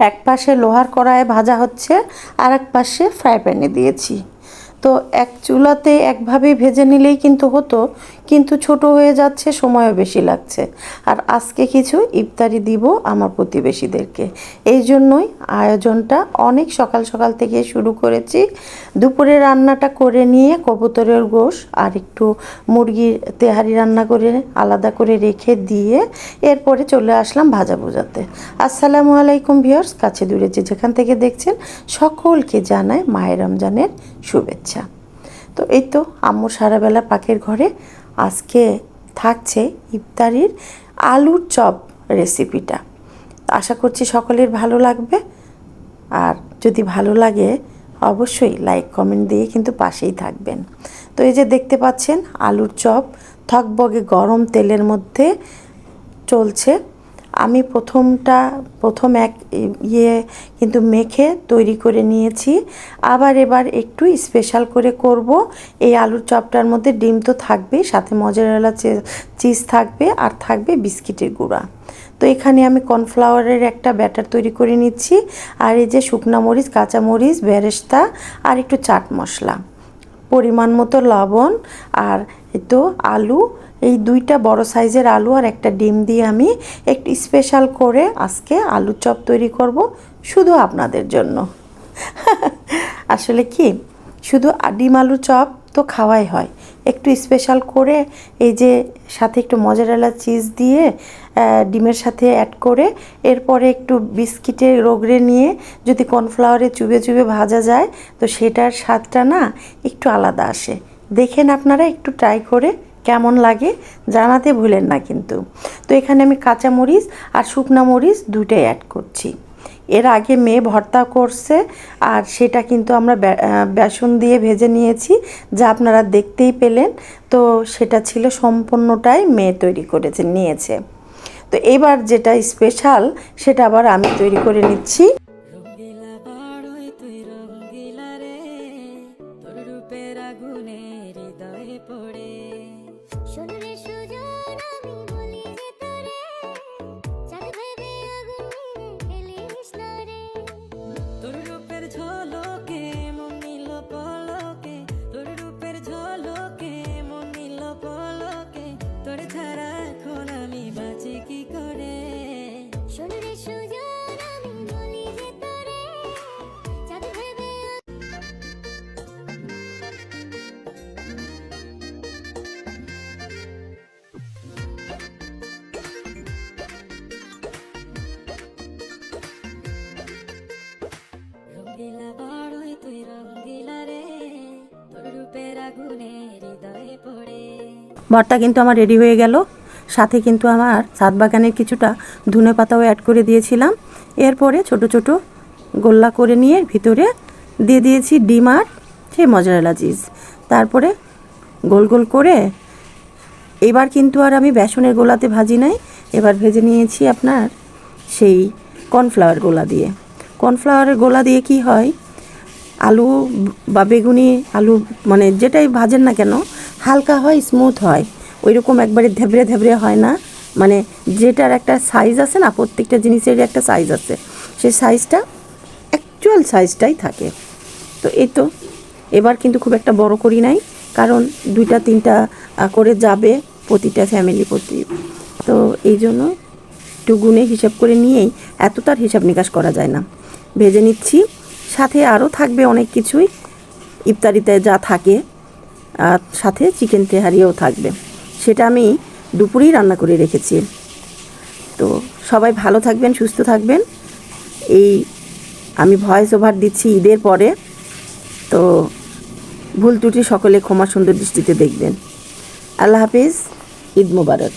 এক পাশে লোহার কড়াইয়ে ভাজা হচ্ছে, আর এক পাশে ফ্রাই প্যানে দিয়েছি। তো এক চুলাতে একভাবেই ভেজে নিলেই কিন্তু হতো, কিন্তু ছোট হয়ে যাচ্ছে, সময়ও বেশি লাগছে। আর আজকে কিছু ইফতারি দিব আমার প্রতিবেশীদেরকে, এই জন্যই আয়োজনটা অনেক সকাল সকাল থেকে শুরু করেছি। দুপুরে রান্নাটা করে নিয়ে কবুতরের গোশ আর একটু মুরগির তেহারি রান্না করে আলাদা করে রেখে দিয়ে এরপরে চলে আসলাম ভাজা ভুজাতে। আসসালামু আলাইকুম ভিউয়ার্স, কাছে দূরে যে যেখান থেকে দেখছেন সকলকে জানাই মাহে রমজানের শুভেচ্ছা। তো এই তো আম্মু সারাবেলা পাকের ঘরে আজকে থাকছে ইফতারির আলুর চপ রেসিপিটা। আশা করছি সকলের ভালো লাগবে, আর যদি ভালো লাগে অবশ্যই লাইক কমেন্ট দিয়ে কিন্তু পাশেই থাকবেন। তো এই যে দেখতে পাচ্ছেন আলুর চপ থকবগে গরম তেলের মধ্যে চলছে। আমি প্রথম এক কিন্তু মেখে তৈরি করে নিয়েছি, আবার এবার একটু স্পেশাল করে করব। এই আলুর চপটার মধ্যে ডিম তো থাকবেই, সাথে মজারেলা চিজ থাকবে, আর থাকবে বিস্কিটের গুঁড়া। তো এখানে আমি কর্নফ্লাওয়ারের একটা ব্যাটার তৈরি করে নিচ্ছি, আর এই যে শুকনা মরিচ, কাঁচা মরিচ, বেরেস্তা আর একটু চাট মশলা, পরিমাণ মতো লবণ, আর তো আলু, এই দুইটা বড় সাইজের আলু আর একটা ডিম দিয়ে আমি একটু স্পেশাল করে আজকে আলুর চপ তৈরি করব শুধু আপনাদের জন্য। আসলে কি, শুধু ডিম আলুর চপ তো খাওয়াই হয়, একটু স্পেশাল করে এই যে সাথে একটু মজারেলা চিজ দিয়ে ডিমের সাথে অ্যাড করে এরপরে একটু বিস্কিটে রগড়ে নিয়ে যদি কর্নফ্লাওয়ারে চুবে চুবে ভাজা যায়, তো সেটার স্বাদটা না একটু আলাদা আসে। দেখেন আপনারা, একটু ট্রাই করে কেমন লাগে জানাতে ভুলেন না কিন্তু। তো এখানে আমি কাঁচা মরিচ আর শুকনা মরিচ দুটোই অ্যাড করছি। এর আগে মেয়ে ভর্তা করছে, আর সেটা কিন্তু আমরা বেসন দিয়ে ভেজে নিয়েছি, যা আপনারা দেখতেই পেলেন। তো সেটা ছিল সম্পূর্ণটাই মেয়ে তৈরি নিয়েছে। তো এবার যেটা স্পেশাল সেটা আবার আমি তৈরি করে নিচ্ছি। ভর্তা কিন্তু আমার রেডি হয়ে গেল, সাথে কিন্তু আমার ছাদ বাগানের কিছুটা ধনে পাতাও অ্যাড করে দিয়েছিলাম। এরপরে ছোট ছোট গোল্লা করে নিয়ে ভিতরে দিয়ে দিয়েছি ডিম আর সেই মজারেলা চিজ, তারপরে গোল গোল করে এবার কিন্তু আর আমি বেসনের গোলাতে ভাজি নাই, এবার ভেজে নিয়েছি আপনার সেই কর্নফ্লাওয়ার গোলা দিয়ে। কর্নফ্লাওয়ারের গোলা দিয়ে কি হয়, আলু বা বেগুনি আলু মানে যেটাই ভাজেন না কেন হালকা হয়, স্মুথ হয়, ওই রকম একবারে ধেবড়ে ধেবড়ে হয় না। মানে যেটার একটা সাইজ আছে না, প্রত্যেকটা জিনিসেরই একটা সাইজ আছে, সেই সাইজটা অ্যাকচুয়াল সাইজটাই থাকে। তো এই তো এবার কিন্তু খুব একটা বড় করি নাই, কারণ 2-3টা করে যাবে প্রতিটা ফ্যামিলি প্রতি। তো এই জন্য একটু গুনে হিসাব করে নিয়েই, এত তার হিসাব নিকাশ করা যায় না, ভেজে নিচ্ছি। সাথে আরও থাকবে অনেক কিছুই, ইফতারিতে যা থাকে, আর সাথে চিকেন তেহারিও থাকবে, সেটা আমি দুপুরেই রান্না করে রেখেছি। তো সবাই ভালো থাকবেন, সুস্থ থাকবেন। এই আমি ভয়েস ওভার দিচ্ছি ঈদের পরে, তো ভুল ত্রুটি সকলে ক্ষমা সুন্দর দৃষ্টিতে দেখবেন। আল্লাহ হাফিজ, ঈদ মোবারক।